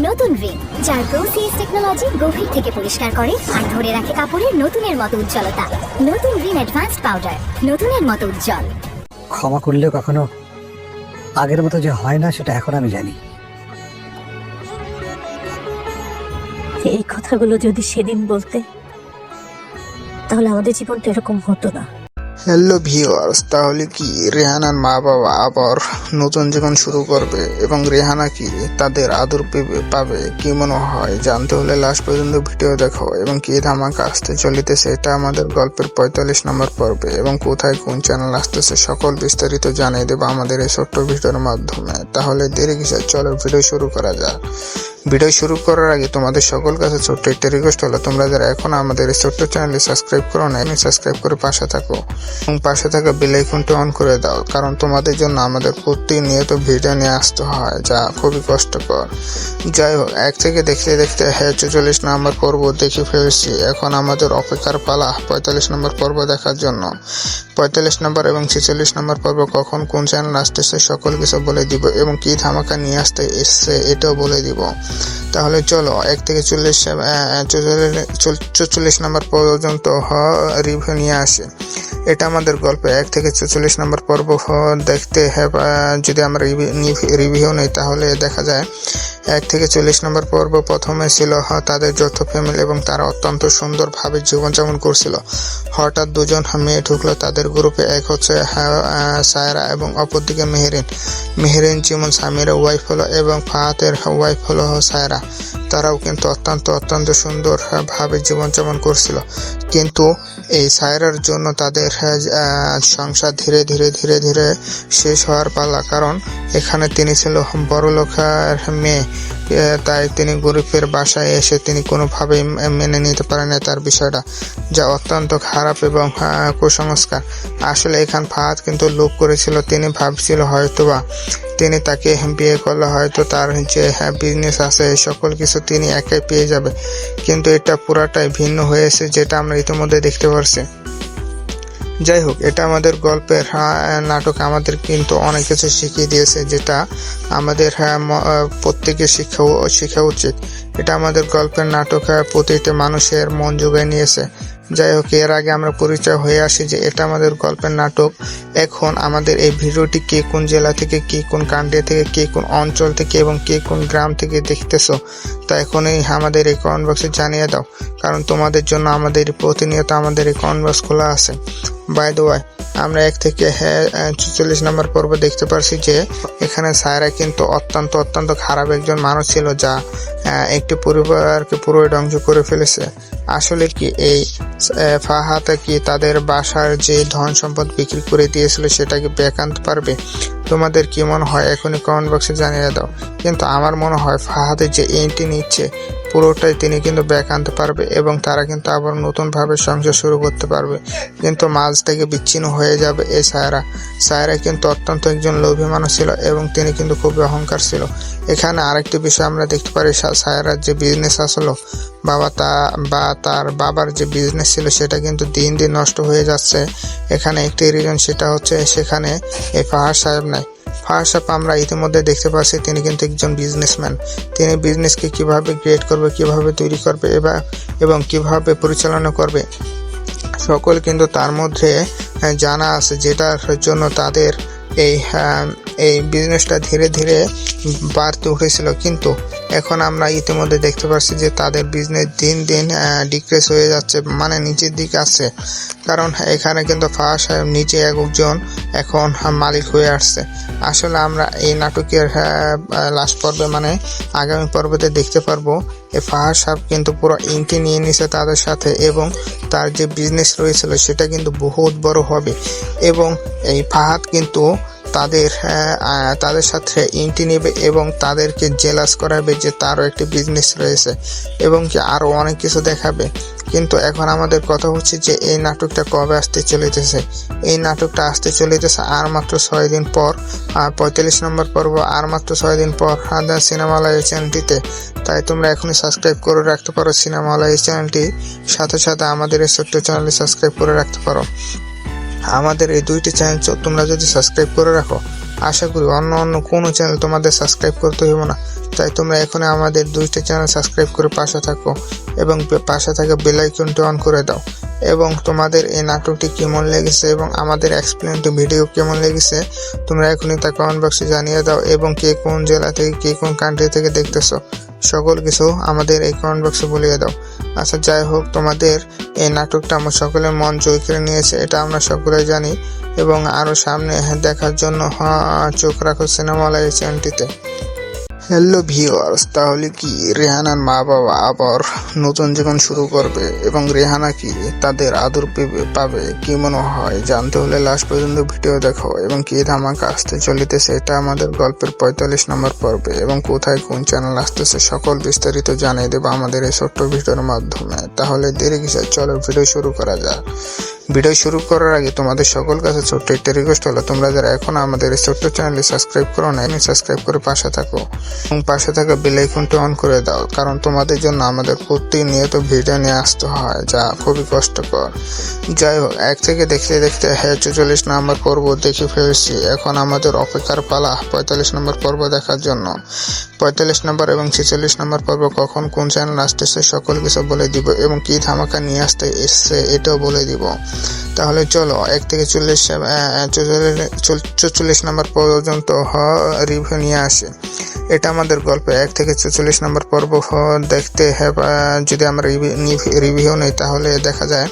নতুন রিন, যার প্রোসিএস টেকনোলজি গভীর থেকে পরিষ্কার করে আর ধরে রাখে কাপড়ের নতুনের মতো উজ্জ্বলতা। নতুন রিন অ্যাডভান্সড পাউডার, নতুনের মতো উজ্জ্বল। ক্ষমা করলেও কখনো আগের মতো যে হয় না সেটা এখন আমি জানি। এই কথাগুলো যদি সেদিন বলতে, তাহলে আমাদের জীবনটা এরকম হতো না। হ্যালো ভিউয়ার্স, তাহলে কি রেহানার মা বাবা আবার নতুন জীবন শুরু করবে এবং রেহানা কি তাদের আদর পাবে? কি মনে হয়? জানতে হলে লাস্ট পর্যন্ত ভিডিও দেখো। এবং কি ধামাকা আসতে চলিতেছে এটা আমাদের গল্পের 45 নম্বর পর্বে, এবং কোথায় কোন চ্যানেল আসতেছে সকল বিস্তারিত জানিয়ে দেবো আমাদের এই ছোট্ট ভিডিওর মাধ্যমে। তাহলে দেরি কিসের, চলো ভিডিও শুরু করা যাক। ভিডিও শুরু করার আগে তোমাদের সকল কাছে ছোট্ট একটা রিকোয়েস্ট হলো, তোমরা যারা এখন আমাদের এই ছোট্ট চ্যানেলে সাবস্ক্রাইব করো না, সাবস্ক্রাইব করে পাশে থাকো এবং পাশে থাকা বেল আইকনটি অন করে দাও, কারণ তোমাদের জন্য আমাদের প্রতিনিয়ত ভিডিও নিয়ে আসতে হয়, যা খুবই কষ্টকর। যাই হোক, এক থেকে দেখতে দেখতে 44 নম্বর পর্ব দেখে ফেলেছি। এখন আমাদের অপেক্ষার পালা 45 নম্বর পর্ব দেখার জন্য। 45 নম্বর এবং 46 নম্বর পর্ব কখন কোন চ্যানেল আসতেছে সকল কিছু বলে দিব, এবং কি ধামাকা নিয়ে আসতে এসছে এটাও বলে দিব। তাহলে চলো 1 থেকে 44 নম্বর পর্যন্ত রিভিউ নিয়ে আসে। এটা আমাদের গল্পে 1 থেকে 44 নম্বর পর্ব দেখতে যদি আমরা রিভিউ নেই, তাহলে দেখা যায় 1 থেকে 40 নম্বর পর্ব প্রথমে ছিল তাদের যৌথ ফ্যামিলি এবং তারা অত্যন্ত সুন্দরভাবে জীবনযাপন করছিল। হঠাৎ দুজন মেয়ে ঢুকলো তাদের গ্রুপে। এক হচ্ছে সায়রা এবং অপরদিকে মেহেরিন যেমন সামিরের ওয়াইফ হলো এবং ফাহাদের ওয়াইফ হলো সায়রা। তারাও কিন্তু অত্যন্ত সুন্দরভাবে জীবনযাপন করছিল, কিন্তু এই সায়রার জন্য তাদের সংসার ধীরে ধীরে শেষ হওয়ার পালা। কারণ এখানে তিনি ছিল বড়লোকের মেয়ে, তাই তিনি গরিবের বাসায় এসে তিনি কোনোভাবেই মেনে নিতে পারেন না তার বিষয়টা, যা অত্যন্ত খারাপ এবং কুসংস্কার। আসলে এখানে ফাহাদ কিন্তু লোভ করেছিল, তিনি ভাবছিল হয়তোবা তিনি তাকে বিয়ে করলে হয়তো তার যে বিজনেস আছে সকল কিছু তিনি একাই পেয়ে যাবে, কিন্তু এটা পুরাটাই ভিন্ন হয়েছে, যেটা আমরা ইতিমধ্যে দেখতে পারছি। যাই হোক, এটা আমাদের গল্পের নাটক আমাদের কিন্তু অনেক কিছু শিখিয়ে দিয়েছে, যেটা আমাদের প্রত্যেকের শিখা উচিত। এটা আমাদের গল্পের নাটক প্রতিটি মানুষের মন জোগায় নিয়েছে। যাই হোক, এর আগে আমরা পরিচয় হয়ে আসি যে এটা আমাদের গল্পের নাটক। এখন আমাদের এই ভিডিওটি কে কোন জেলা থেকে, কে কোন কান্ট্রি থেকে, কে কোন অঞ্চল থেকে এবং কে কোন গ্রাম থেকে দেখতেছো, তা এখনই আমাদের এই কমেন্ট বক্সে জানিয়ে দাও, কারণ তোমাদের জন্য আমাদের প্রতিনিয়ত আমাদের এই কমেন্ট বক্স খোলা আছে। বাই দ্য ওয়ে, আমরা 1 থেকে 44 নম্বর পর্ব দেখতে পারছি যে এখানে সায়রা কিন্তু অত্যন্ত খারাপ একজন মানুষ ছিল, যা একটি পরিবারকে পুরোই ধ্বংস করে ফেলেছে। আসলে কি এই ফাহাদ কি তাদের বাসার যে ধন সম্পদ বিক্রি করে দিয়েছিল সেটাকে ব্যাক আনতে পারবে? তোমাদের কি মনে হয় এখনই কমেন্ট বক্সে জানিয়ে দাও। কিন্তু আমার মনে হয় ফাহাদের যে এন্ট্রি নিচ্ছে পুরোটাই তিনি কিন্তু ব্যাক আনতে পারবে এবং তারা কিন্তু আবার নতুনভাবে সংসার শুরু করতে পারবে, কিন্তু মাঝ থেকে বিচ্ছিন্ন হয়ে যাবে এই সায়রা কিন্তু অত্যন্ত একজন লোভী মানুষ ছিল এবং তিনি কিন্তু খুবই অহংকার ছিল। এখানে আরেকটি বিষয় আমরা দেখতে পারি, সায়রার যে বিজনেস আসলো তার বাবার যে বিজনেস ছিল সেটা কিন্তু দিন দিন নষ্ট হয়ে যাচ্ছে। এখানে একটি রিজন, সেটা হচ্ছে সেখানে এই ফাহাদ সাহেব নাই। ফাহাদ সাহেব আমরা ইতিমধ্যে দেখতে পাচ্ছি তিনি কিন্তু একজন বিজনেসম্যান। তিনি বিজনেসকে কিভাবে ক্রিয়েট করবে, কিভাবে তৈরি করবে এবং কিভাবে পরিচালনা করবে সকল কিন্তু তার মধ্যে জানা আছে, যেটার জন্য তাদের এই বিজনেসটা ধীরে ধীরে বাড়তে উঠেছিল। কিন্তু এখন আমরা ইতিমধ্যে দেখতে পাচ্ছি যে তাদের বিজনেস দিন দিন ডিক্রিজ হয়ে যাচ্ছে, মানে নিচের দিকে আসছে। কারণ এখানে কিন্তু ফাহাদ সাহেব নিজে একজন এখন মালিক হয়ে আসছে। আসলে আমরা এই নাটকের লাস্ট পর্বে মানে আগামী পর্বতে দেখতে পারবো এই ফাহাদ সাহেব কিন্তু পুরো এন্ট্রি নিয়ে নিছে তাদের সাথে, এবং তার যে বিজনেস রয়েছিল সেটা কিন্তু বহুত বড় হবে, এবং এই ফাহাদ কিন্তু তাদের সাথে এন্ট্রি নেবে এবং তাদেরকে জেলাস করাবে যে তারও একটি বিজনেস রয়েছে এবং কি আরো অনেক কিছু দেখাবে। কিন্তু এখন আমাদের কথা হচ্ছে যে এই নাটকটা কবে আসতে চলিতেছে। এই নাটকটা আসতে চলিতেছে আর মাত্র 6 দিন পর, 45 নম্বর পর্ব আর মাত্র 6 দিন পর সিনেমালয় চ্যানেলটিতে। তাই তোমরা এখনই সাবস্ক্রাইব করে রাখতে পারো সিনেমালয় চ্যানেলটি, সাথে আমাদের এই ছোট্ট চ্যানেলে সাবস্ক্রাইব করে রাখতে পারো। আমাদের এই 2টি চ্যানেল তোমরা যদি সাবস্ক্রাইব করে রাখো আশা করি অন্য কোনো চ্যানেল তোমাদের সাবস্ক্রাইব করতে হবে না। তাই তোমরা এখন আমাদের 2টা চ্যানেল সাবস্ক্রাইব করে পাশে থাকো এবং পাশে থাকা বেল আইকনটি অন করে দাও। এবং তোমাদের এই নাটকটি কেমন লেগেছে এবং আমাদের এক্সপ্লেন্ড ভিডিও কেমন লেগেছে তোমরা এখনই তা কমেন্ট বক্সে জানিয়ে দাও। এবং কে কোন জেলা থেকে কে কোন কান্ট্রি থেকে দেখতেছো সকল কিছু আমাদের এই কমেন্ট বক্সে বলিয়ে দাও। আচ্ছা, যাই হোক, তোমাদের এই নাটকটা আমার সকলের মন জয় করে নিয়েছে, এটা আমরা সকলে জানি। এবং আরো সামনে দেখার জন্য চোখ রাখো সিনেমালা এই চ্যানেলটিতে। হ্যালো ভিউয়ার্স, তাহলে কি রেহানার মা বাবা আবার নতুন জীবন শুরু করবে এবং রেহানা কি তাদের আদর পাবে কি মনে হয়? জানতে হলে লাস্ট পর্যন্ত ভিডিও দেখো। এবং কি ধামাকা আসতে চলিতেছে এটা আমাদের গল্পের 45 নম্বর পর্বে এবং কোথায় কোন চ্যানেল আসতেছে সকল বিস্তারিত জানিয়ে দেবো আমাদের এই ছোট্ট ভিডিওর মাধ্যমে। তাহলে দেরি কিসের, চলো ভিডিও শুরু করা যাক। ভিডিও শুরু করার আগে তোমাদের সকল কাছে ছোট্ট একটা রিকোয়েস্ট হলো, তোমরা যারা এখন আমাদের এই ছোট্ট চ্যানেলে সাবস্ক্রাইব করো না, সাবস্ক্রাইব করে পাশে থাকো এবং পাশে থাকা বেল আইকনটি অন করে দাও, কারণ তোমাদের জন্য আমাদের প্রতিনিয়ত ভিডিও নিয়ে আসতে হয় যা খুবই কষ্টকর। যাই হোক, এক থেকে দেখতে দেখতে 44 নম্বর পর্ব দেখে ফেলেছি। এখন আমাদের অপেক্ষার পালা 45 নম্বর পর্ব দেখার জন্য। 45 নম্বর এবং 46 নম্বর পর্ব কখন কোন চ্যানেল আসতেছে সকল কিছু বলে দিব এবং কি ধামাকা নিয়ে আসতে এসছে এটাও বলে দিব। তাহলে চলো 1 থেকে 44 নম্বর পর্যন্ত রিভিউ নিয়ে আসি। এটা আমাদের গল্প 1 থেকে 44 নম্বর পর্ব দেখতে যদি আমরা রিভিউ নেই তাহলে দেখা যায়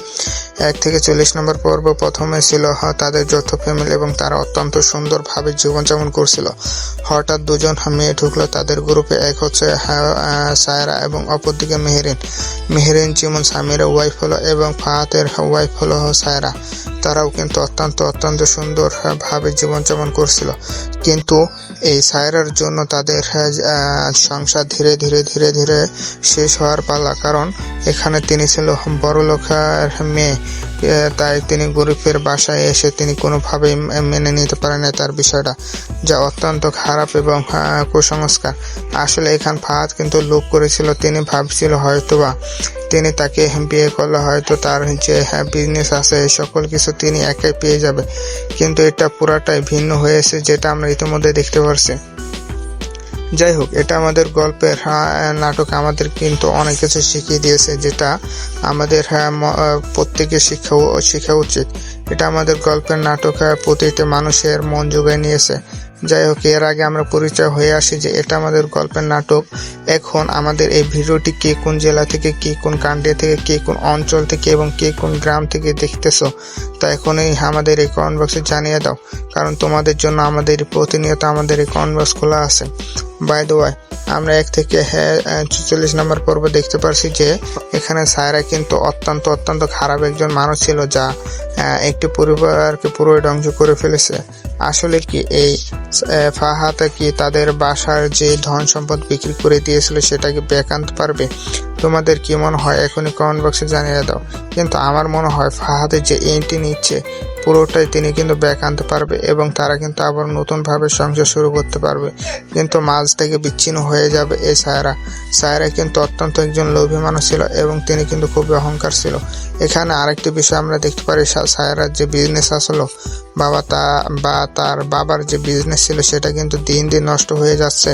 1 থেকে 40 নম্বর পর্ব প্রথমে ছিল তাদের যৌথ ফ্যামিলি এবং তারা অত্যন্ত সুন্দরভাবে জীবনযাপন করছিল। হঠাৎ দুজন মেয়ে ঢুকলো তাদের গ্রুপে। এক হচ্ছে সায়রা এবং অপরদিকে মেহেরিন যেমন সামিরা ওয়াইফ হলো এবং ফাহাদের ওয়াইফ হলো সায়রা। তারাও কিন্তু অত্যন্ত সুন্দর ভাবে জীবনযাপন করছিল। কিন্তু এই সায়রার জন্য তাদের সংসার ধীরে ধীরে শেষ হওয়ার পালা, কারণ এখানে তিনি ছিল বড়লোকের মেয়ে। তাই তিনি গরিবের বাসায় এসে তিনি কোনোভাবেই মেনে নিতে পারেন না তার বিষয়টা, যা অত্যন্ত খারাপ এবং কুসংস্কার। আসলে এখানে ফাহাদ কিন্তু লোভ করেছিল, তিনি ভাবছিল হয়তোবা তিনি তাকে বিয়ে করলে হয়তো তার যে বিজনেস আছে সকল কিছু তিনি একাই পেয়ে যাবে, কিন্তু এটা পুরাটাই ভিন্ন হয়েছে, যেটা আমরা ইতিমধ্যে দেখতে পারছি। যাই হোক, এটা আমাদের গল্পের নাটক আমাদের কিন্তু অনেক কিছু শিখিয়ে দিয়েছে, যেটা আমাদের প্রত্যেকে শিখা উচিত। এটা আমাদের গল্পের নাটক প্রতিটি মানুষের মন জোগায় নিয়েছে। যাই হোক, এর আগে আমরা পরিচয় হয়ে আসি যে এটা আমাদের গল্পের নাটক। এখন আমাদের এই ভিডিওটি কে কোন জেলা থেকে, কে কোন কান্ট্রি থেকে, কে কোন অঞ্চল থেকে এবং কে কোন গ্রাম থেকে দেখতেছো তা এখনই আমাদের এই কমেন্ট বক্সে জানিয়ে দাও, কারণ তোমাদের জন্য আমাদের প্রতিনিয়ত আমাদের এই কমেন্ট বক্স খোলা আছে। বাই দ্য ওয়ে, আমরা 1 থেকে 44 নম্বর পর্ব দেখতে পারছি যে এখানে সায়রা কিন্তু অত্যন্ত খারাপ একজন মানুষ ছিল, যা একটি পরিবারকে পুরোই ধ্বংস করে ফেলেছে। আসলে কি এই ফাহাদ কি তাদের বাসার যে ধন সম্পদ বিক্রি করে দিয়েছিল সেটাকে ব্যাক আনতে পারবে? তোমাদের কি মনে হয় এখনই কমেন্ট বক্সে জানিয়ে দাও। কিন্তু আমার মনে হয় ফাহাদের যে এন্ট্রি নিচ্ছে পুরোটাই তিনি কিন্তু ব্যাক আনতে পারবে এবং তারা কিন্তু আবার নতুনভাবে সংসার শুরু করতে পারবে। কিন্তু মাঝ থেকে বিচ্ছিন্ন হয়ে যাবে এই সায়রা কিন্তু অত্যন্ত একজন লোভী মানুষ ছিল এবং তিনি কিন্তু খুবই অহংকার ছিল। এখানে আরেকটি বিষয় আমরা দেখতে পারি, সায়রার যে বিজনেস আসলো তার বাবার যে বিজনেস ছিল সেটা কিন্তু দিন নষ্ট হয়ে যাচ্ছে।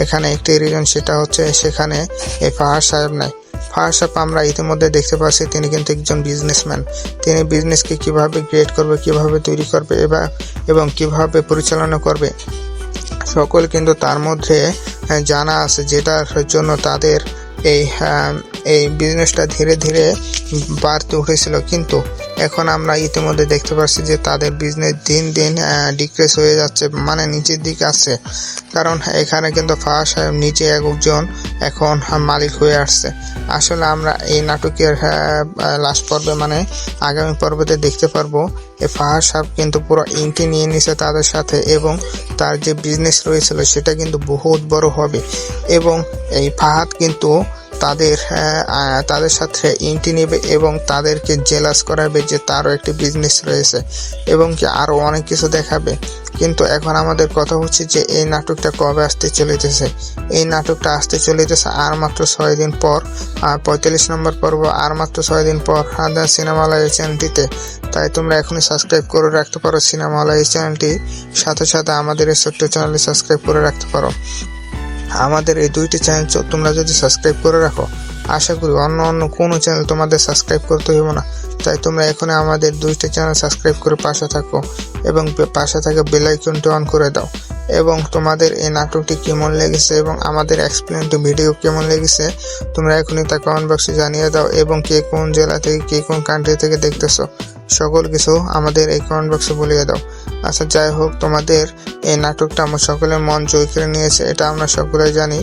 এখানে একটি রিজন, সেটা হচ্ছে সেখানে এই ফাহাদ সাহেব নাই। ফাহাদ সাহেব আমরা ইতিমধ্যে দেখতে পাচ্ছি তিনি কিন্তু একজন বিজনেসম্যান। তিনি বিজনেসকে কিভাবে ক্রিয়েট করবে, কিভাবে তৈরি করবে এবং কিভাবে পরিচালনা করবে সকল কিন্তু তার মধ্যে জানা আছে, যেটার জন্য তাদের এই বিজনেসটা ধীরে ধীরে বাড়তে উঠেছিল। কিন্তু এখন আমরা ইতিমধ্যে দেখতে পাচ্ছি যে তাদের বিজনেস দিন ডিক্রিজ হয়ে যাচ্ছে, মানে নিচের দিকে আসছে, কারণ এখানে কিন্তু ফাহাদ সাহেব নিজে একজন এখন মালিক হয়ে আসছে। আসলে আমরা এই নাটকের লাস্ট পর্বে মানে আগামী পর্বতে দেখতে পারবো এই ফাহাদ সাহেব কিন্তু পুরো এন্ট্রি নিয়ে নিছে তাদের সাথে এবং তার যে বিজনেস রয়েছিল সেটা কিন্তু বহুত বড় হবে এবং এই ফাহাদ কিন্তু তাদের সাথে এন্ট্রি নেবে এবং তাদেরকে জেলাস করাবে যে তারও একটি বিজনেস রয়েছে এবং কি আরো অনেক কিছু দেখাবে। কিন্তু এখন আমাদের কথা হচ্ছে যে এই নাটকটা কবে আসতে চলিতেছে। এই নাটকটা আসতে চলিতেছে আর মাত্র 6 দিন পর, 45 নম্বর পর্ব আর মাত্র 6 দিন পর সিনেমালয় চ্যানেলটিতে। তাই তোমরা এখনই সাবস্ক্রাইব করে রাখতে পারো সিনেমালয় চ্যানেলটি, সাথে সাথে আমাদের এই ছোট্ট চ্যানেলটি সাবস্ক্রাইব করে রাখতে পারো। আমাদের এই দুইটি চ্যানেল তোমরা যদি সাবস্ক্রাইব করে রাখো, আশা করি অন্য কোনো চ্যানেল তোমাদের সাবস্ক্রাইব করতে হবে না। তাই তোমরা এখন আমাদের দুইটা চ্যানেল সাবস্ক্রাইব করে পাশে থাকো এবং পাশে থাকা বেল আইকনটি অন করে দাও। এবং তোমাদের এই নাটকটি কেমন লেগেছে এবং আমাদের এক্সপ্লেনটি ভিডিও কেমন লেগেছে তোমরা এখনই তা কমেন্ট বক্সে জানিয়ে দাও। এবং কে কোন জেলা থেকে, কে কোন কান্ট্রি থেকে দেখতেছো, সকল কিছু আমাদের এই কমেন্ট বক্সে বলিয়ে দাও। আচ্ছা, যাই হোক, তোমাদের এই নাটকটা আমার সকলের মন জয় করে নিয়েছে, এটা আমরা সকলেই জানি।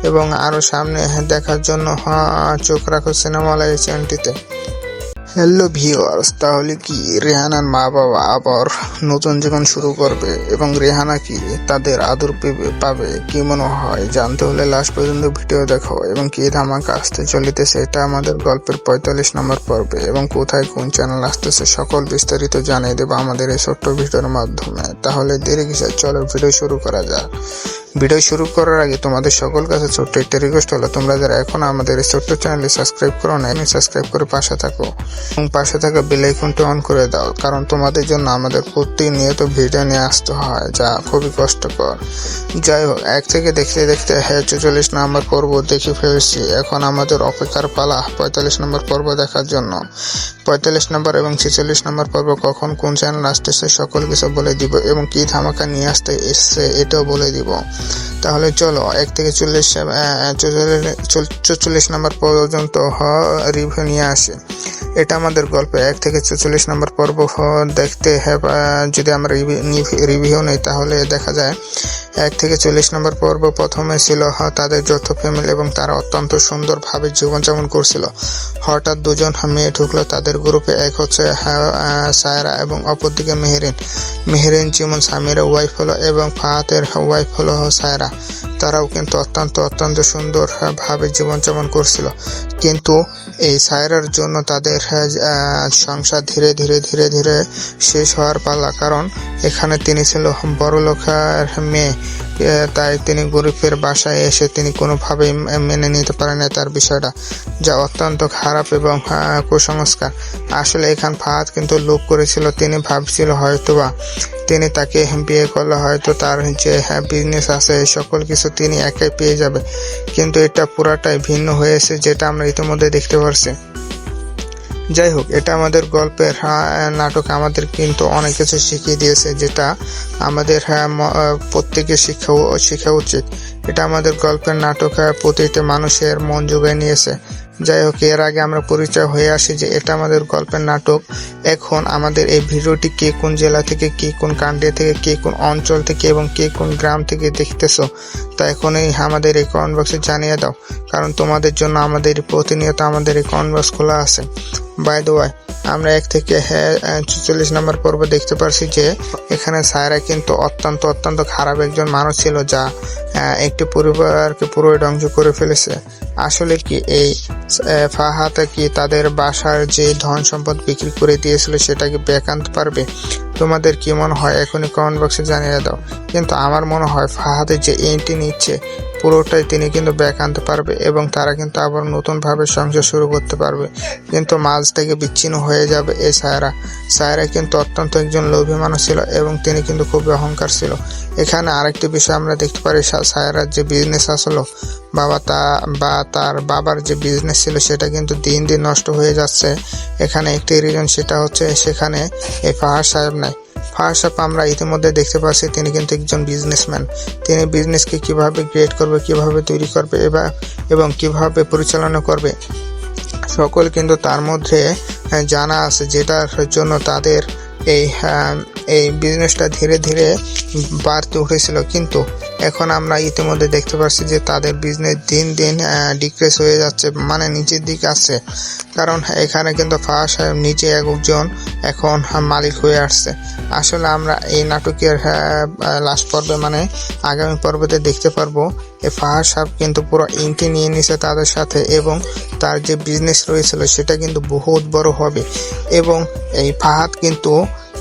এবং আরো সামনে দেখার জন্য চোখ রাখো সিনেমালয় চ্যানেলটিতে। হ্যালো ভিউয়ার্স, তাহলে কি রেহানার মা বাবা আবার নতুন জীবন শুরু করবে এবং রেহানা কি তাদের আদর পাবে? কি মনে হয়? জানতে হলে লাস্ট পর্যন্ত ভিডিও দেখো। এবং কি ধামাকা আসতে চলিতেছে এটা আমাদের গল্পের 45 নম্বর পর্বে, এবং কোথায় কোন চ্যানেল আসতেছে সকল বিস্তারিত জানিয়ে দেবো আমাদের এই ছোট্ট ভিডিওর মাধ্যমে। তাহলে দেরি কিসে, চলো ভিডিও শুরু করা যাক। ভিডিও শুরু করার আগে তোমাদের সকল কাছে ছোট্ট একটা রিকোয়েস্ট হলো, তোমরা যারা এখন আমাদের এই ছোট্ট চ্যানেলটি সাবস্ক্রাইব করো না, সাবস্ক্রাইব করে পাশে থাকো এবং পাশে থাকা বেল আইকনটি অন করে দাও। কারণ তোমাদের জন্য আমাদের প্রতিনিয়ত ভিডিও নিয়ে আসতে হয়, যা খুবই কষ্টকর। যাই হোক, এক থেকে দেখতে দেখতে 44 নম্বর পর্ব দেখে ফেলেছি। এখন আমাদের অপেক্ষার পালা 45 নম্বর পর্ব দেখার জন্য। 45 নম্বর এবং 46 নম্বর পর্ব কখন কোন চ্যানেল আসতেছে সকল কিছু বলে দিব, এবং কি ধামাকা নিয়ে আসতে এসছে এটাও বলে দিব। তাহলে চলো 1 থেকে 44 নম্বর পর্যন্ত রিভিউ নিয়ে আসি। এটা আমাদের গল্পে 1 থেকে 44 নম্বর পর্ব দেখতে যদি আমরা রিভিউ নেই তাহলে দেখা যায় 1 থেকে 40 নম্বর পর্ব প্রথমে ছিল তাদের যৌথ ফ্যামিলি এবং তারা অত্যন্ত সুন্দরভাবে জীবনযাপন করছিল। হঠাৎ দুজন মেয়ে ঢুকলো তাদের গ্রুপে। এক হচ্ছে সায়রা এবং অপরদিকে মেহেরিন যেমন সামিরের ওয়াইফ হলো এবং ফাহাদের ওয়াইফ হলো সায়রা। তারাও কিন্তু অত্যন্ত সুন্দর ভাবে জীবনযাপন করছিল। কিন্তু এই সায়রার জন্য তাদের সংসার ধীরে ধীরে শেষ হওয়ার পালা। কারণ এখানে তিনি ছিল বড় লোকের মেয়ে, তাই তিনি গরিবের বাসায় এসে তিনি কোনোভাবেই মেনে নিতে পারেন না তার বিষয়টা, যা অত্যন্ত খারাপ এবং কুসংস্কার। আসলে এখানে ফাহাদ কিন্তু লোভ করেছিল, তিনি ভাবছিল হয়তোবা তিনি তাকে বিয়ে করলে হয়তো তার যে বিজনেস আছে সকল কিছু তিনি একাই পেয়ে যাবে। কিন্তু এটা পুরাটাই ভিন্ন হয়েছে, যেটা আমরা ইতিমধ্যে দেখতে পারছি। যাই হোক, এটা আমাদের গল্পের নাটক আমাদের কিন্তু অনেক কিছু শিখিয়ে দিয়েছে, যেটা আমাদের প্রত্যেকের শিখা উচিত। এটা আমাদের গল্পের নাটক প্রতিটা মানুষের মন জোগায় নিয়েছে। যাই হোক, এর আগে আমরা পরিচয় হয়ে আসি যে এটা আমাদের গল্পের নাটক। এখন আমাদের এই ভিডিওটি কে কোন জেলা থেকে, কে কোন কান্ট্রি থেকে, কে কোন অঞ্চল থেকে এবং কে কোন গ্রাম থেকে দেখতেছো, তা এখনই আমাদের এই কমেন্ট বক্সে জানিয়ে দাও। কারণ তোমাদের জন্য আমাদের প্রতিনিয়ত আমাদের এই কমেন্ট বক্স খোলা আছে। বাই দ্য ওয়ে, আমরা 1 থেকে 44 নম্বর পর্ব দেখতে পারছি যে এখানে সায়রা কিন্তু অত্যন্ত খারাপ একজন মানুষ ছিল, যা একটি পরিবারকে পুরোই ধ্বংস করে ফেলেছে। আসলে কি এই ফাহাদ কি তাদের বাসার যে ধন সম্পদ বিক্রি করে দিয়েছিল সেটা কি ব্যাক আনতে পারবে? তোমাদের কি মনে হয় এখনই কমেন্ট বক্সে জানিয়ে দাও। কিন্তু আমার মনে হয় ফাহাদের যে এন্ট্রি নিচ্ছে পুরোটাই তিনি কিন্তু ব্যাক আনতে পারবে এবং তারা কিন্তু আবার নতুনভাবে সংসার শুরু করতে পারবে। কিন্তু মাঝ থেকে বিচ্ছিন্ন হয়ে যাবে এই সায়রা কিন্তু অত্যন্ত একজন লোভী মানুষ ছিল এবং তিনি কিন্তু খুবই অহংকার ছিল। এখানে আরেকটি বিষয় আমরা দেখতে পারি, সায়রার যে বিজনেস আসলো তার বাবার যে বিজনেস ছিল সেটা কিন্তু দিন দিন নষ্ট হয়ে যাচ্ছে। এখানে একটি রিজন, সেটা হচ্ছে সেখানে এই ফাহাদ সাহেব নাই। ফাহাদ সাহেব আমরা ইতিমধ্যে দেখতে পাচ্ছি তিনি কিন্তু একজন বিজনেসম্যান। তিনি বিজনেসকে কিভাবে ক্রিয়েট করবে, কিভাবে তৈরি করবে এবং কিভাবে পরিচালনা করবে সকল কিন্তু তার মধ্যে জানা আছে, যেটার জন্য তাদের এই বিজনেসটা ধীরে ধীরে বাড়তে উঠেছিল। কিন্তু এখন আমরা ইতিমধ্যে দেখতে পাচ্ছি যে তাদের বিজনেস দিন দিন ডিক্রিজ হয়ে যাচ্ছে, মানে নিচের দিকে আসছে। কারণ এখানে কিন্তু ফাহাদ সাহেব নিজে একজন এখন মালিক হয়ে আসছে। আসলে আমরা এই নাটকের লাস্ট পর্বে মানে আগামী পর্বতে দেখতে পারবো এই ফাহাদ সাহেব কিন্তু পুরো এন্ট্রি নিয়ে নিছে তাদের সাথে এবং তার যে বিজনেস রয়েছিল সেটা কিন্তু বহুত বড় হবে। এবং এই ফাহাদ কিন্তু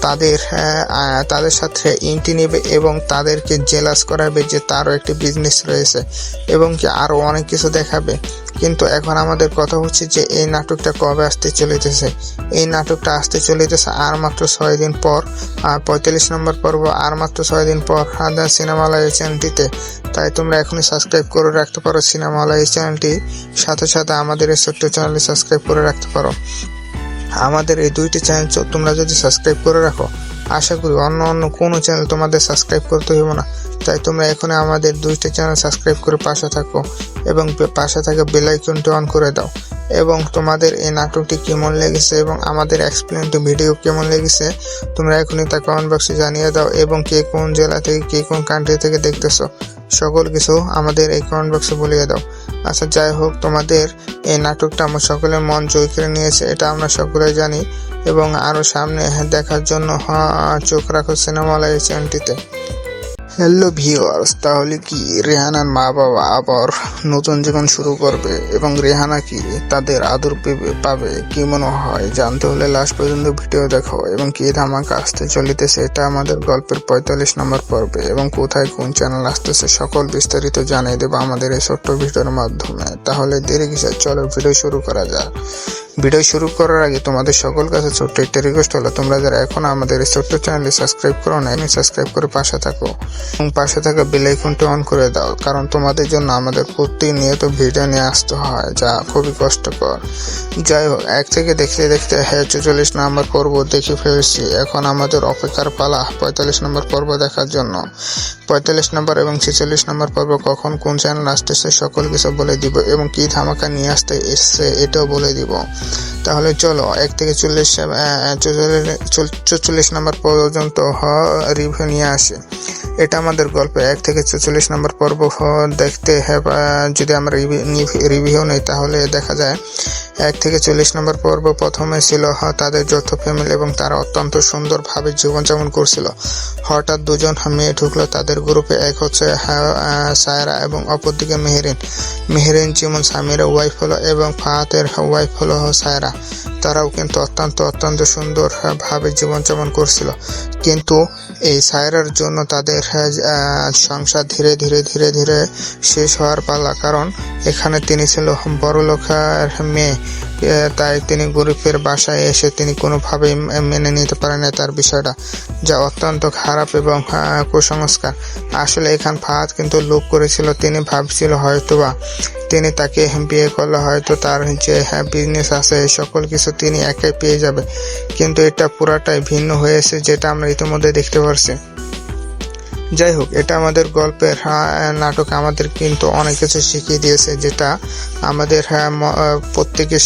তাদের সাথে ইন্টি নেবে এবং তাদেরকে জেলাস করাবে যে তারও একটি বিজনেস রয়েছে এবং কি আরো অনেক কিছু দেখাবে। কিন্তু এখন আমাদের কথা হচ্ছে যে এই নাটকটা কবে আসতে চলিতেছে। এই নাটকটা আসতে চলিতেছে আর মাত্র 6 দিন পর, 45 নম্বর পর্ব আর মাত্র 6 দিন পর সিনেমালয় চ্যানেলটিতে। তাই তোমরা এখনই সাবস্ক্রাইব করে রাখতে পারো সিনেমালয় চ্যানেলটি, সাথে সাথে আমাদের এই ছোট্ট চ্যানেলটি সাবস্ক্রাইব করে রাখতে পারো। আমাদের এই দুইটি চ্যানেল তোমরা যদি সাবস্ক্রাইব করে রাখো, আশা করি অন্য কোনো চ্যানেল তোমাদের সাবস্ক্রাইব করতে হবে না। তাই তোমরা এখনই আমাদের দুইটা চ্যানেল সাবস্ক্রাইব করে পাশে থাকো এবং পাশে থাকা বেল আইকনটি অন করে দাও। এবং তোমাদের এই নাটকটি কেমন লেগেছে এবং আমাদের এক্সপ্লেনটি ভিডিও কেমন লেগেছে তোমরা এখনই তা কমেন্ট বক্সে জানিয়ে দাও। এবং কে কোন জেলা থেকে কে কোন কান্ট্রি থেকে দেখতেছো সকল কিছু আমাদের এই কমেন্ট বক্সে বলিয়ে দাও। আচ্ছা, যাই হোক, তোমাদের এই নাটকটা আমার সকলের মন জয় করে নিয়েছে, এটা আমরা সকলেই জানি। এবং আরো সামনে দেখার জন্য চোখ রাখো সিনেমালয় চ্যানেলটিতে। হ্যালো ভিউয়ার্স, তাহলে কি রেহানার মা বাবা আবার নতুন জীবন শুরু করবে এবং রেহানা কি তাদের আদর পাবে কি মনে হয়? জানতে হলে লাস্ট পর্যন্ত ভিডিও দেখো। এবং কি ধামাকা আসতে চলিতেছে এটা আমাদের গল্পের 45 নম্বর পর্বে এবং কোথায় কোন চ্যানেল আসতেছে সকল বিস্তারিত জানিয়ে দেবো আমাদের এই ছোট্ট ভিডিওর মাধ্যমে। তাহলে দেরি কিসের, চলো ভিডিও শুরু করা যাক। ভিডিও শুরু করার আগে তোমাদের সকল কাছে ছোট্ট একটা রিকোয়েস্ট হলো, তোমরা যারা এখন আমাদের এই ছোট্ট চ্যানেলটি সাবস্ক্রাইব করো না, সাবস্ক্রাইব করে পাশে থাকো এবং পাশে থাকা বেল আইকনটি অন করে দাও, কারণ তোমাদের জন্য আমাদের প্রতিনিয়ত ভিডিও নিয়ে আসতে হয় যা খুবই কষ্টকর। যাই হোক, এক থেকে দেখতে দেখতে 46 নম্বর পর্ব দেখে ফেলেছি। এখন আমাদের অপেক্ষার পালা 45 নম্বর পর্ব দেখার জন্য। 45 নম্বর এবং 46 নম্বর পর্ব কখন কোন চ্যানেল আসতেছে সকল কিছু বলে দিব এবং কি ধামাকা নিয়ে আসতে এসছে এটাও বলে দিব। তাহলে চলো 1 থেকে 44 নম্বর পর্যন্ত রিভিউ নিয়ে আসে। এটা আমাদের গল্পে 1 থেকে 44 নম্বর পর্ব দেখতে যদি আমরা রিভিউ নেই তাহলে দেখা যায় 1 থেকে 40 নম্বর পর্ব প্রথমে ছিল তাদের যৌথ ফ্যামিলি এবং তারা অত্যন্ত সুন্দরভাবে জীবনযাপন করছিল। হঠাৎ দুজন মেয়ে ঢুকলো তাদের গ্রুপে। এক হচ্ছে সায়রা এবং অপরদিকে মেহেরিন যেমন সামিরের ওয়াইফ হলো এবং ফাহাদের ওয়াইফ হলো সায়রা। তারাও কিন্তু অত্যন্ত সুন্দর ভাবে জীবনযাপন করছিল। কিন্তু এই সায়রার জন্য তাদের সংসার ধীরে ধীরে শেষ হওয়ার পালা, কারণ এখানে তিনি ছিল বড় লোকের মেয়ে। তাই তিনি গরিবের বাসায় এসে তিনি কোনোভাবেই মেনে নিতে পারেন না তার বিষয়টা, যা অত্যন্ত খারাপ এবং কুসংস্কার। আসলে এখানে ফাহাদ কিন্তু লোভ করেছিল, তিনি ভাবছিল হয়তোবা তিনি তাকে বিয়ে করলে হয়তো তার যে বিজনেস আছে সকল কিছু তিনি একাই পেয়ে যাবে, কিন্তু এটা পুরাটাই ভিন্ন হয়েছে যেটা আমরা ইতিমধ্যে দেখতে পারছি। যাই হোক, এটা আমাদের গল্পের নাটক আমাদের কিন্তু অনেক কিছু শিখিয়ে দিয়েছে যেটা আমাদের প্রত্যেকের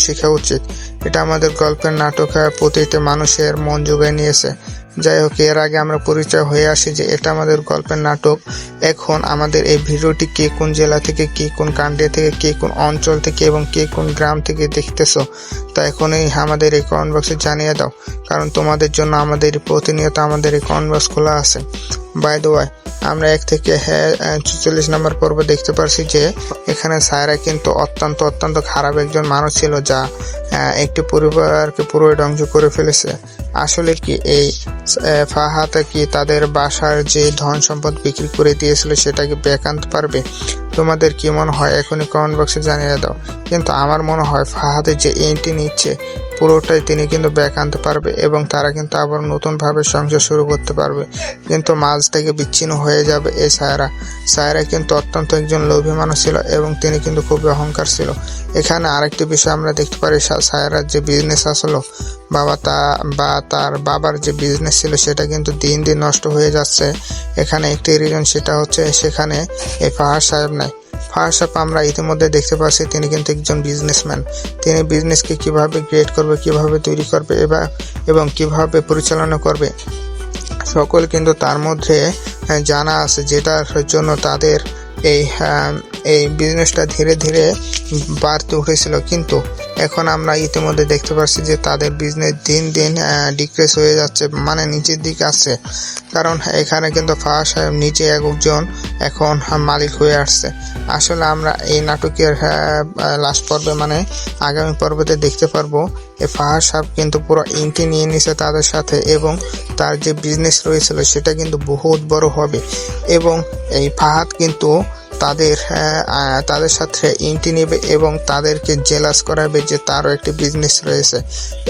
শিখা উচিত। এটা আমাদের গল্পের নাটক প্রতিটা মানুষের মন জোগায় নিয়েছে। যাই হোক, এর আগে আমরা পরিচয় হয়ে আসি যে এটা আমাদের গল্পের নাটক। এখন আমাদের এই ভিডিওটি কে কোন জেলা থেকে, কে কোন কান্ট্রি থেকে, কে কোন অঞ্চল থেকে এবং কে কোন গ্রাম থেকে দেখতেছো তা এখনই আমাদের এই কমেন্ট বক্সে জানিয়ে দাও, কারণ তোমাদের জন্য আমাদের প্রতিনিয়ত আমাদের এই কমেন্ট বক্স খোলা আছে। বাই দ্য ওয়ে, আমরা 1 থেকে 44 নম্বর পর্ব দেখতে পারছি যে এখানে সায়রা কিন্তু অত্যন্ত খারাপ একজন মানুষ ছিল, যা একটি পরিবারকে পুরোই ধ্বংস করে ফেলেছে। আসলে কি এই ফাহাদ কি তাদের বাসার যে ধন সম্পদ বিক্রি করে দিয়েছিল সেটাকে ব্যাক আনতে পারবে? তোমাদের কি মনে হয় এখনই কমেন্ট বক্সে জানিয়ে দাও। কিন্তু আমার মনে হয় ফাহাদের যে এন্ট্রি নিচ্ছে পুরোটাই তিনি কিন্তু ব্যাক আনতে পারবে এবং তারা কিন্তু আবার নতুনভাবে সংসার শুরু করতে পারবে। কিন্তু মাঝ থেকে বিচ্ছিন্ন হয়ে যাবে এই সায়রা কিন্তু অত্যন্ত একজন লোভী মানুষ ছিল এবং তিনি কিন্তু খুবই অহংকার ছিল। এখানে আরেকটি বিষয় আমরা দেখতে পারি, সায়রার যে বিজনেস আসলো তার বাবার যে বিজনেস ছিল সেটা কিন্তু দিন দিন নষ্ট হয়ে যাচ্ছে। এখানে একটি রিজন, সেটা হচ্ছে সেখানে এই ফাহাদ সাহেব নাই। ফাহাদ সাহেব আমরা ইতিমধ্যে দেখতে পাচ্ছি তিনি কিন্তু একজন বিজনেসম্যান। তিনি বিজনেসকে কিভাবে ক্রিয়েট করবে, কিভাবে তৈরি করবে এবং কিভাবে পরিচালনা করবে সকল কিন্তু তার মধ্যে জানা আছে, যেটার জন্য তাদের এই বিজনেসটা ধীরে ধীরে বাড়তে উঠেছিল, কিন্তু এখন আমরা ইতিমধ্যে দেখতে পাচ্ছি যে তাদের বিজনেস দিন দিন ডিক্রিজ হয়ে যাচ্ছে, মানে নিচের দিকে আসছে। কারণ এখানে কিন্তু ফাহাদ সাহেব নিজে একজন এখন মালিক হয়ে আসছে। আসলে আমরা এই নাটকের লাস্ট পর্বে মানে আগামী পর্বতে দেখতে পারবো এই ফাহাদ সাহেব কিন্তু পুরো ইন্টি নিয়ে নিছে তাদের সাথে, এবং তার যে বিজনেস রয়েছিল সেটা কিন্তু বহুত বড় হবে, এবং এই ফাহাদ কিন্তু তাদের সাথে ইন্টি নেবে এবং তাদেরকে জেলাস করাবে যে তারও একটি বিজনেস রয়েছে,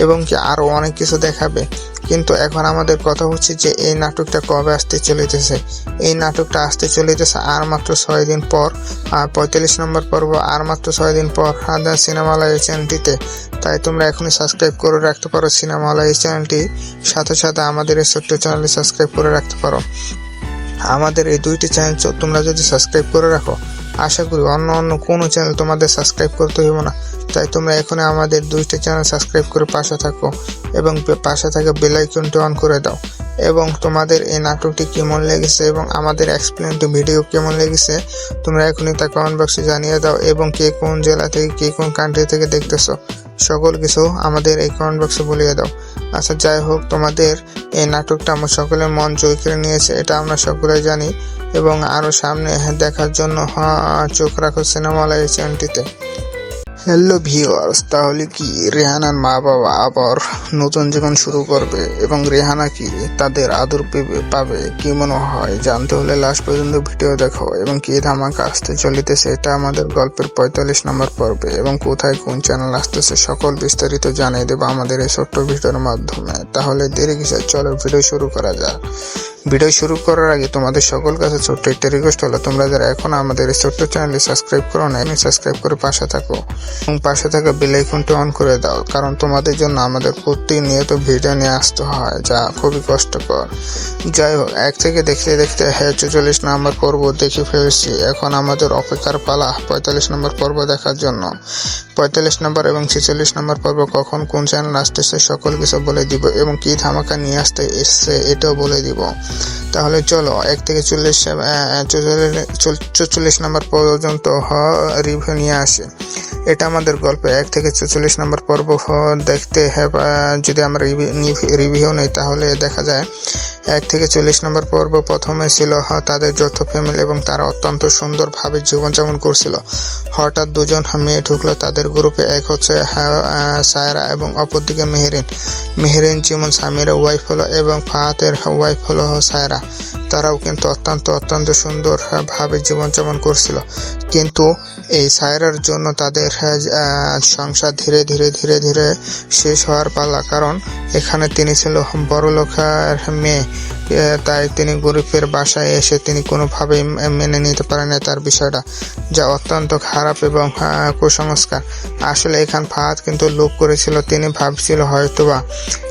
এবং কি আরো অনেক কিছু দেখাবে। কিন্তু এখন আমাদের কথা হচ্ছে যে এই নাটকটা কবে আসতে চলিতেছে। এই নাটকটা আসতে চলিতেছে আর মাত্র 6 দিন পর, 45 নম্বর পর্ব আর মাত্র 6 দিন পর সিনেমালয় চ্যানেলটিতে। তাই তোমরা এখনই সাবস্ক্রাইব করে রাখতে পারো সিনেমালয় চ্যানেলটি, সাথে সাথে আমাদের এই ছোট্ট চ্যানেলটি সাবস্ক্রাইব করে রাখতে পারো। আমাদের এই দুইটি চ্যানেল তোমরা যদি সাবস্ক্রাইব করে রাখো, আশা করি অন্য কোনো চ্যানেল তোমাদের সাবস্ক্রাইব করতে হবে না। তাই তোমরা এখন আমাদের দুইটি চ্যানেল সাবস্ক্রাইব করে পাশে থাকো এবং পাশে থাকা বেল আইকনটি অন করে দাও। এবং তোমাদের এই নাটকটি কেমন লেগেছে এবং আমাদের এক্সপ্লেনটি ভিডিও কেমন লেগেছে তোমরা এখনই তা কমেন্ট বক্সে জানিয়ে দাও, এবং কে কোন জেলা থেকে কে কোন কান্ট্রি থেকে দেখতেছো সকল কিছু আমাদের এই কমেন্ট বক্সে বলিয়ে দাও। আচ্ছা, যাই হোক, তোমাদের এই নাটকটা আমার সকলের মন জয় করে নিয়েছে, এটা আমরা সকলে জানি, এবং আরো সামনে দেখার জন্য চোখ রাখো সিনেমালয় চ্যানেলটিতে। হ্যালো ভিউয়ার্স, তাহলে কি রেহানার মা বাবা আবার নতুন জীবন শুরু করবে এবং রেহানা কি তাদের আদর পাবে কি মনে হয়? জানতে হলে লাস্ট পর্যন্ত ভিডিও দেখো, এবং কি ধামাকা আসতে চলিতেছে এটা আমাদের গল্পের 45 নম্বর পর্বে, এবং কোথায় কোন চ্যানেল আসতেছে সকল বিস্তারিত জানিয়ে দেবো আমাদের এই ছোট্ট ভিডিওর মাধ্যমে। তাহলে দেরি কিসের, চলো ভিডিও শুরু করা যাক। ভিডিও শুরু করার আগে তোমাদের সকল কাছে ছোট্ট একটা রিকোয়েস্ট হলো, তোমরা যারা এখন আমাদের এই ছোট্ট চ্যানেলটি সাবস্ক্রাইব করো না, সাবস্ক্রাইব করে পাশে থাকো এবং পাশে থাকা বেল আইকনটি অন করে দাও, কারণ তোমাদের জন্য আমাদের প্রতিনিয়ত ভিডিও নিয়ে আসতে হয় যা খুবই কষ্টকর। যাই হোক, এক থেকে দেখতে দেখতে 44 নম্বর পর্ব দেখে ফেলেছি। এখন আমাদের অপেক্ষার পালা 45 নম্বর পর্ব দেখার জন্য। 45 নম্বর এবং 46 নম্বর পর্ব কখন কোন চ্যানেল আসতেছে সকল কিছু বলে দিব, এবং কি ধামাকা নিয়ে আসতে এসছে এটাও বলে দিব। তাহলে চলো 1 থেকে 44 নম্বর পর্যন্ত রিভিউ নিয়ে আসি। এটা আমাদের গল্প 1 থেকে 44 নম্বর পর্ব দেখতে যদি আমরা রিভিউ নেই তাহলে দেখা যায় 1 থেকে 40 নম্বর পর্ব প্রথমে ছিল তাদের যৌথ ফ্যামিলি, এবং তারা অত্যন্ত সুন্দরভাবে জীবনযাপন করছিল। হঠাৎ দুজন মেয়ে ঢুকলো তাদের গ্রুপে, এক হচ্ছে সায়রা এবং অপরদিকে মেহেরিন যেমন সামিরা ওয়াইফ হলো এবং ফাহাদের ওয়াইফ হলো সায়রা। তারাও কিন্তু অত্যন্ত সুন্দর ভাবে জীবনযাপন করছিল, কিন্তু এই সায়রার জন্য তাদের সংসার ধীরে ধীরে শেষ হওয়ার পালা, কারণ এখানে তিনি ছিল বড় লোকের মেয়ে, তাই তিনি গরিবের বাসায় এসে তিনি কোনোভাবেই মেনে নিতে পারেন না তার বিষয়টা, যা অত্যন্ত খারাপ এবং কুসংস্কার। আসলে এখানে ফাহাদ কিন্তু লোভ করেছিল, তিনি ভাবছিল হয়তোবা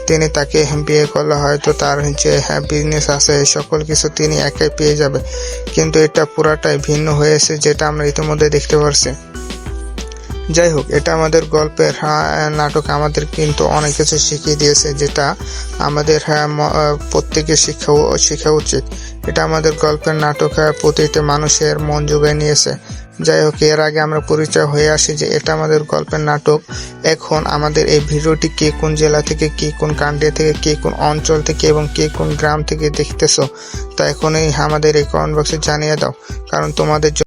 তিনি তাকে বিয়ে করলে হয়তো তার যে বিজনেস আছে সকল কিছু তিনি একাই পেয়ে যাবে, কিন্তু এটা পুরাটাই ভিন্ন হয়েছে, যেটা আমরা ইতিমধ্যে দেখতে পারছি। যাই হোক, এটা আমাদের গল্পের নাটক আমাদের কিন্তু অনেক কিছু শিখিয়ে দিয়েছে, যেটা আমাদের প্রত্যেকের শিখা উচিত। এটা আমাদের গল্পের নাটক প্রতিটি মানুষের মন জোগায় নিয়েছে। যাই হোক, এর আগে আমরা পরিচয় হয়ে আসি যে এটা আমাদের গল্পের নাটক। এখন আমাদের এই ভিডিওটি কে কোন জেলা থেকে, কে কোন কান্ট্রি থেকে, কে কোন অঞ্চল থেকে এবং কে কোন গ্রাম থেকে দেখতেছো তা এখনই আমাদের এই কমেন্ট বক্সে জানিয়ে দাও, কারণ তোমাদের